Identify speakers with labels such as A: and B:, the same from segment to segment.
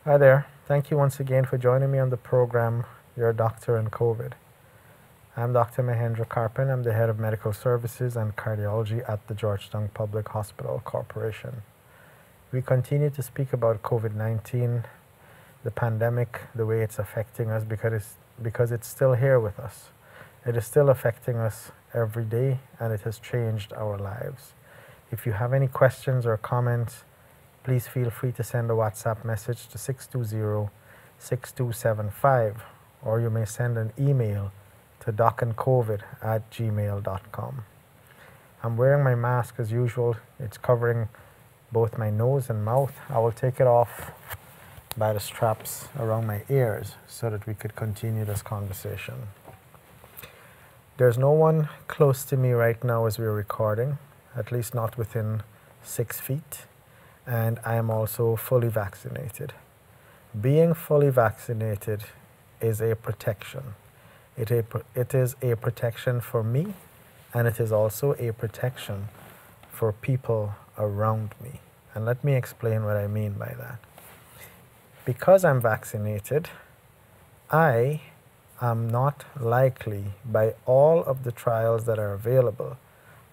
A: Hi there. Thank you once again for joining me on the program, Your Doctor and COVID. I'm Dr. Mahendra Carpen. I'm the head of medical services and cardiology at the Georgetown Public Hospital Corporation. We continue to speak about COVID-19, the pandemic, the way it's affecting us because it's still here with us. It is still affecting us every day and it has changed our lives. If you have any questions or comments, please feel free to send a WhatsApp message to 620-6275, or you may send an email to docandcovid@gmail.com. I'm wearing my mask as usual. It's covering both my nose and mouth. I will take it off by the straps around my ears so that we could continue this conversation. There's no one close to me right now as we're recording, at least not within 6 feet. And I am also fully vaccinated. Being fully vaccinated is a protection. It is a protection for me, and it is also a protection for people around me. And let me explain what I mean by that. Because I'm vaccinated, I am not likely, by all of the trials that are available,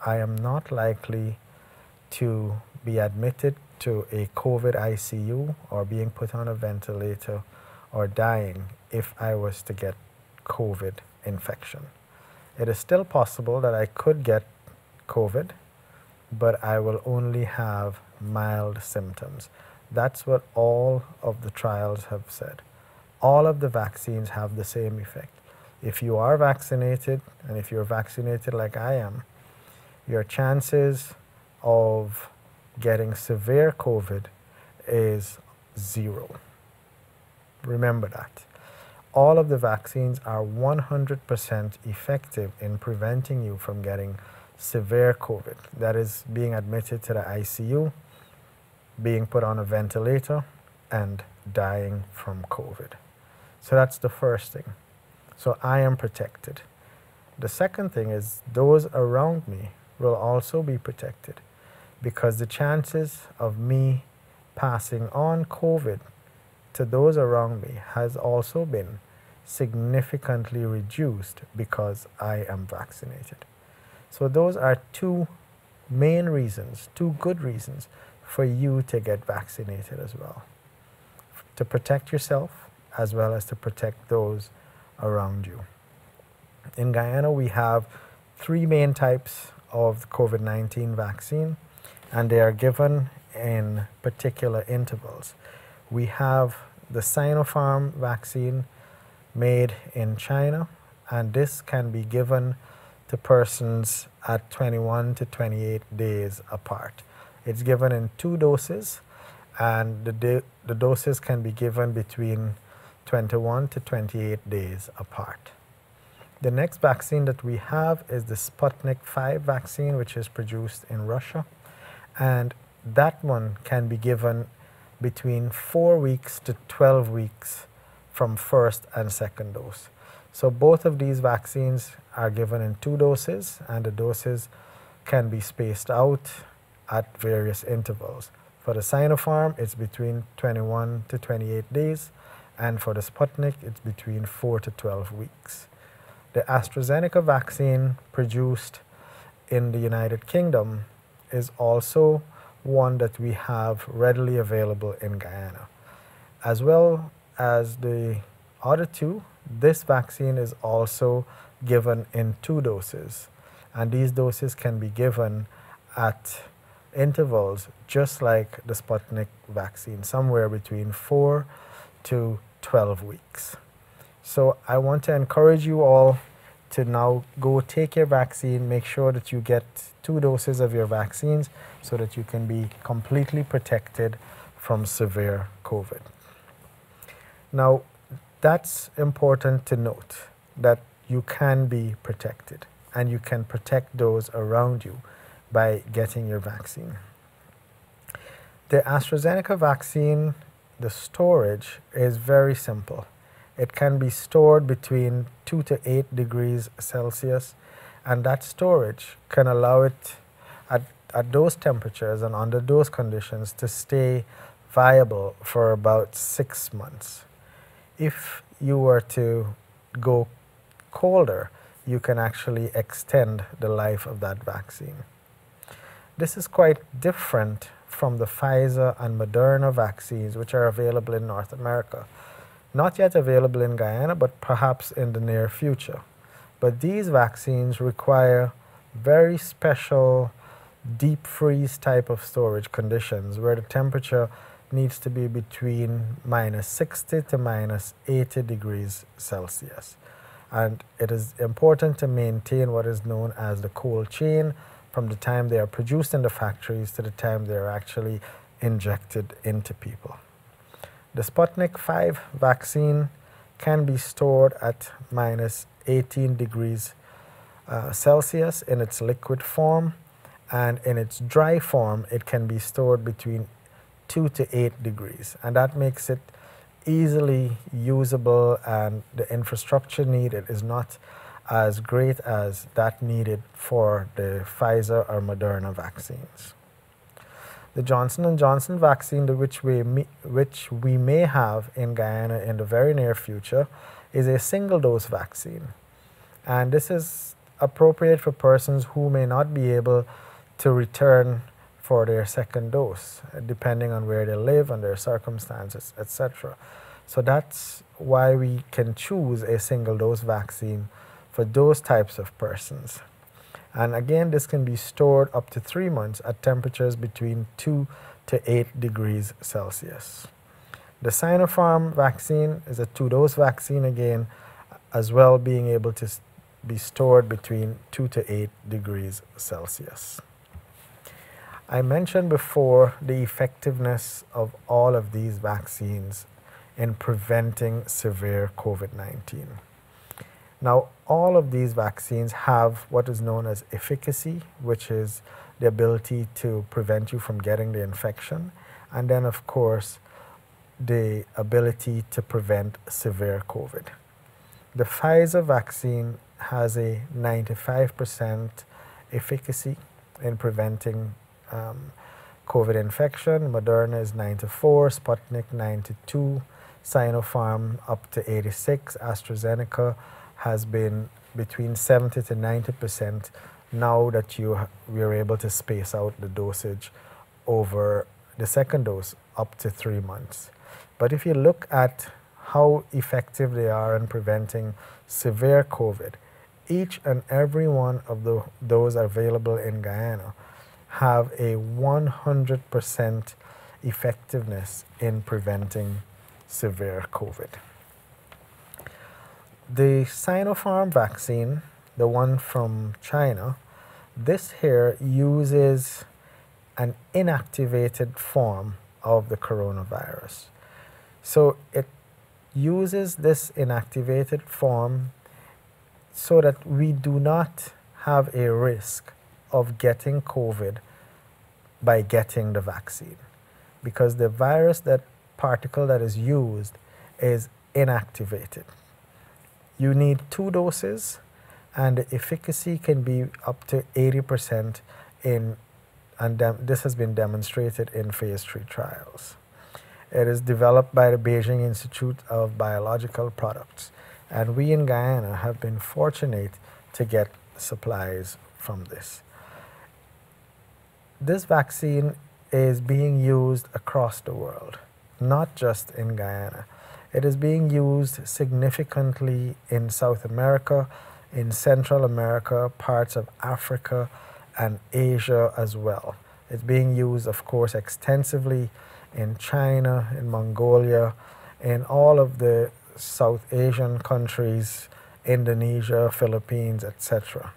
A: I am not likely to be admitted to a COVID ICU or being put on a ventilator or dying if I was to get COVID infection. It is still possible that I could get COVID, but I will only have mild symptoms. That's what all of the trials have said. All of the vaccines have the same effect. If you are vaccinated, and if you're vaccinated like I am, your chances of getting severe COVID is 0. Remember that. All of the vaccines are 100% effective in preventing you from getting severe COVID. That is being admitted to the ICU, being put on a ventilator, and dying from COVID. So that's the first thing. So I am protected. The second thing is those around me will also be protected, because the chances of me passing on COVID to those around me has also been significantly reduced because I am vaccinated. So those are two main reasons, two good reasons for you to get vaccinated as well. To protect yourself as well as to protect those around you. In Guyana, we have 3 main types of COVID-19 vaccine, and they are given in particular intervals. We have the Sinopharm vaccine made in China, and this can be given to persons at 21 to 28 days apart. It's given in 2 doses, and the doses can be given between 21 to 28 days apart. The next vaccine that we have is the Sputnik V vaccine, which is produced in Russia. And that one can be given between 4 weeks to 12 weeks from first and second dose. So both of these vaccines are given in 2 doses, and the doses can be spaced out at various intervals. For the Sinopharm, it's between 21 to 28 days, and for the Sputnik, it's between 4 to 12 weeks. The AstraZeneca vaccine produced in the United Kingdom is also one that we have readily available in Guyana. As well as the other 2, this vaccine is also given in 2 doses. And these doses can be given at intervals just like the Sputnik vaccine, somewhere between 4 to 12 weeks. So I want to encourage you all to now go take your vaccine. Make sure that you get 2 doses of your vaccines so that you can be completely protected from severe COVID. Now, that's important to note, that you can be protected and you can protect those around you by getting your vaccine. The AstraZeneca vaccine, the storage is very simple. It can be stored between 2 to 8 degrees Celsius, and that storage can allow it at those temperatures and under those conditions to stay viable for about 6 months. If you were to go colder, you can actually extend the life of that vaccine. This is quite different from the Pfizer and Moderna vaccines, which are available in North America. Not yet available in Guyana, but perhaps in the near future. But these vaccines require very special deep freeze type of storage conditions where the temperature needs to be between -60 to -80 degrees Celsius. And it is important to maintain what is known as the cold chain from the time they are produced in the factories to the time they are actually injected into people. The Sputnik V vaccine can be stored at -18 degrees Celsius in its liquid form, and in its dry form it can be stored between 2 to 8 degrees, and that makes it easily usable, and the infrastructure needed is not as great as that needed for the Pfizer or Moderna vaccines. The Johnson & Johnson vaccine, which we may have in Guyana in the very near future, is a single-dose vaccine. And this is appropriate for persons who may not be able to return for their second dose, depending on where they live and their circumstances, etc. So that's why we can choose a single-dose vaccine for those types of persons. And again, this can be stored up to 3 months at temperatures between 2 to 8 degrees Celsius. The Sinopharm vaccine is a 2-dose vaccine again, as well being able to be stored between 2 to 8 degrees Celsius. I mentioned before the effectiveness of all of these vaccines in preventing severe COVID-19. Now, all of these vaccines have what is known as efficacy, which is the ability to prevent you from getting the infection, and then, of course, the ability to prevent severe COVID. The Pfizer vaccine has a 95% efficacy in preventing COVID infection. Moderna is 94, Sputnik 92, Sinopharm up to 86, AstraZeneca has been between 70 to 90% now that we are able to space out the dosage over the second dose up to 3 months. But if you look at how effective they are in preventing severe COVID, each and every one of those available in Guyana have a 100% effectiveness in preventing severe COVID. The Sinopharm vaccine, the one from China, this here uses an inactivated form of the coronavirus. So it uses this inactivated form so that we do not have a risk of getting COVID by getting the vaccine, because the virus, that particle that is used, is inactivated. You need 2 doses, and the efficacy can be up to 80% this has been demonstrated in phase 3 trials. It is developed by the Beijing Institute of Biological Products, and we in Guyana have been fortunate to get supplies from this. This vaccine is being used across the world, not just in Guyana. It is being used significantly in South America, in Central America, parts of Africa, and Asia as well. It's being used, of course, extensively in China, in Mongolia, in all of the South Asian countries, Indonesia, Philippines, etc.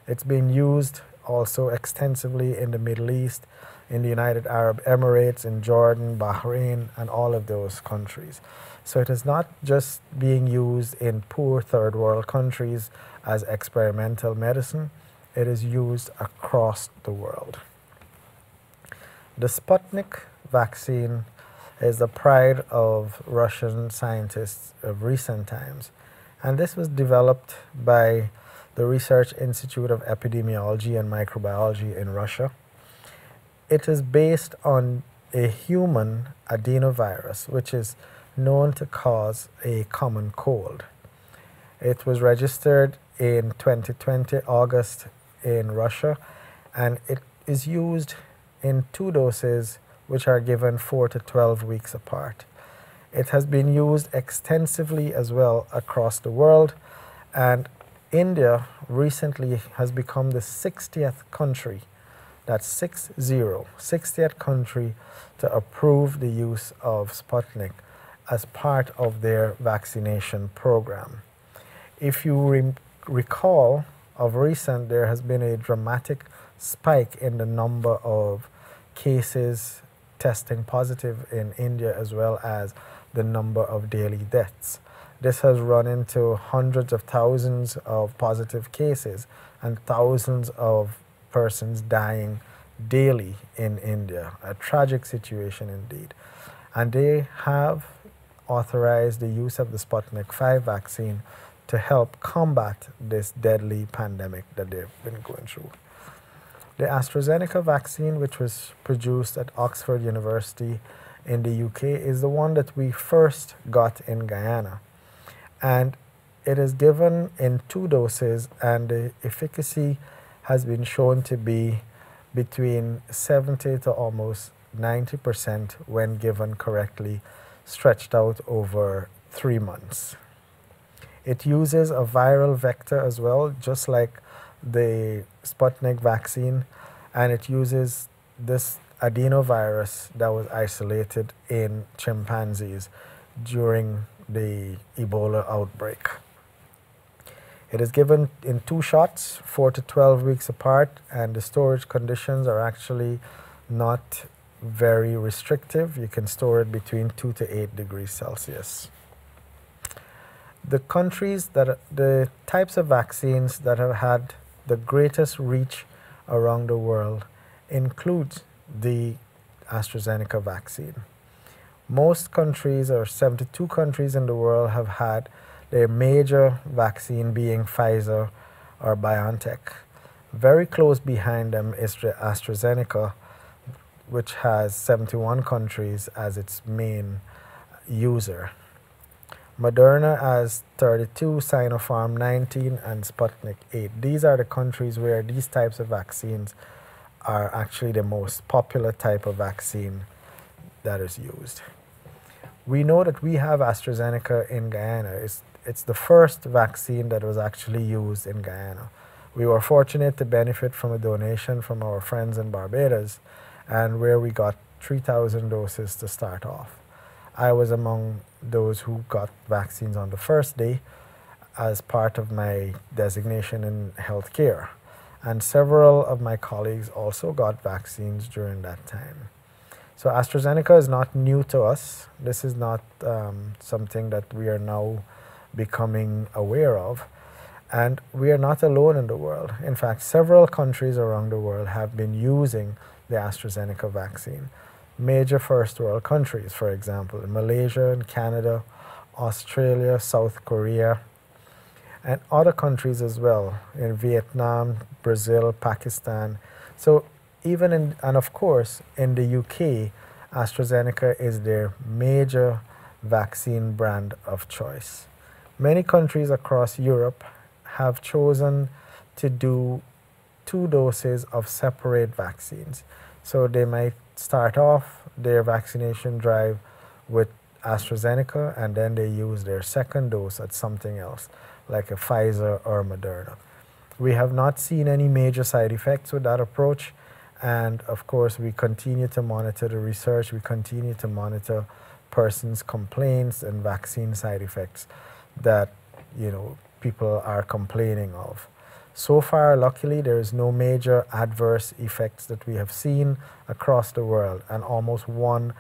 A: It's being used also extensively in the Middle East, in the United Arab Emirates, in Jordan, Bahrain, and all of those countries. So it is not just being used in poor third world countries as experimental medicine, it is used across the world. The Sputnik vaccine is the pride of Russian scientists of recent times, and this was developed by the Research Institute of Epidemiology and Microbiology in Russia. It is based on a human adenovirus, which is known to cause a common cold. It was registered in 2020, August, in Russia, and it is used in 2 doses, which are given 4 to 12 weeks apart. It has been used extensively as well across the world, and India recently has become the 60th country, that's 60th country to approve the use of Sputnik as part of their vaccination program. If you recall, of recent, there has been a dramatic spike in the number of cases testing positive in India, as well as the number of daily deaths. This has run into hundreds of thousands of positive cases and thousands of persons dying daily in India. A tragic situation indeed. And they have authorized the use of the Sputnik 5 vaccine to help combat this deadly pandemic that they've been going through. The AstraZeneca vaccine, which was produced at Oxford University in the UK, is the one that we first got in Guyana. And it is given in 2 doses, and the efficacy has been shown to be between 70 to almost 90% when given correctly, stretched out over 3 months. It uses a viral vector as well, just like the Sputnik vaccine, and it uses this adenovirus that was isolated in chimpanzees during the Ebola outbreak. It is given in 2 shots, 4 to 12 weeks apart, and the storage conditions are actually not very restrictive. You can store it between 2 to 8 degrees Celsius. The types of vaccines that have had the greatest reach around the world include the AstraZeneca vaccine. Most countries, or 72 countries in the world, have had their major vaccine being Pfizer or BioNTech. Very close behind them is the AstraZeneca, which has 71 countries as its main user. Moderna has 32, Sinopharm 19, and Sputnik 8. These are the countries where these types of vaccines are actually the most popular type of vaccine that is used. We know that we have AstraZeneca in Guyana. It's the first vaccine that was actually used in Guyana. We were fortunate to benefit from a donation from our friends in Barbados, and where we got 3,000 doses to start off. I was among those who got vaccines on the first day as part of my designation in healthcare. And several of my colleagues also got vaccines during that time. So AstraZeneca is not new to us. This is not something that we are now becoming aware of. And we are not alone in the world. In fact, several countries around the world have been using the AstraZeneca vaccine. Major first world countries, for example, Malaysia and Canada, Australia, South Korea, and other countries as well, in Vietnam, Brazil, Pakistan. So even in, and of course, in the UK, AstraZeneca is their major vaccine brand of choice. Many countries across Europe have chosen to do 2 doses of separate vaccines. So they might start off their vaccination drive with AstraZeneca, and then they use their second dose at something else, like a Pfizer or Moderna. We have not seen any major side effects with that approach, and of course we continue to monitor the research, we continue to monitor persons' complaints and vaccine side effects that people are complaining of. So far, luckily, there is no major adverse effects that we have seen across the world, and almost 1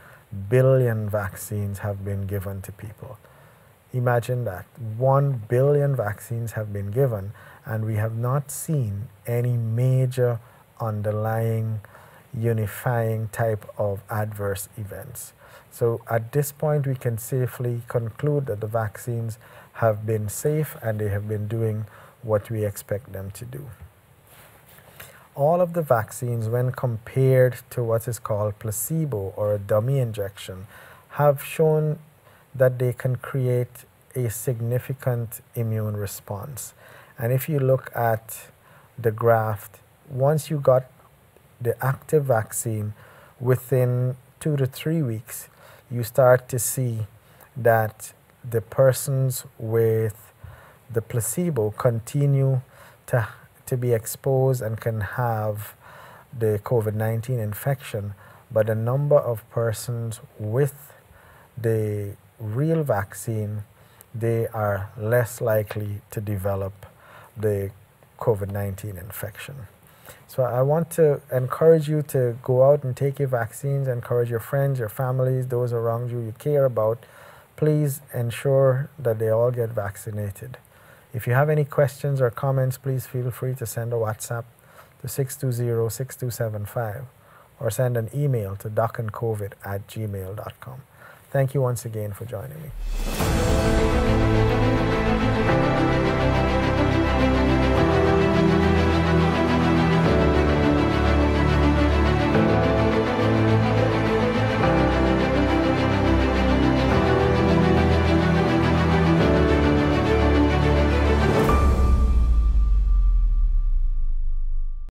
A: billion vaccines have been given to people. Imagine that. 1 billion vaccines have been given, and we have not seen any major underlying unifying type of adverse events. So at this point, we can safely conclude that the vaccines have been safe and they have been doing what we expect them to do. all of the vaccines, when compared to what is called placebo or a dummy injection, have shown that they can create a significant immune response. And if you look at the graph, once you got the active vaccine, within 2 to 3 weeks, you start to see that the persons with the placebo continue to be exposed and can have the COVID-19 infection, but the number of persons with the real vaccine, they are less likely to develop the COVID-19 infection. So I want to encourage you to go out and take your vaccines, encourage your friends, your families, those around you you care about. Please ensure that they all get vaccinated. If you have any questions or comments, please feel free to send a WhatsApp to 620-6275 or send an email to docandcovid@gmail.com. Thank you once again for joining me.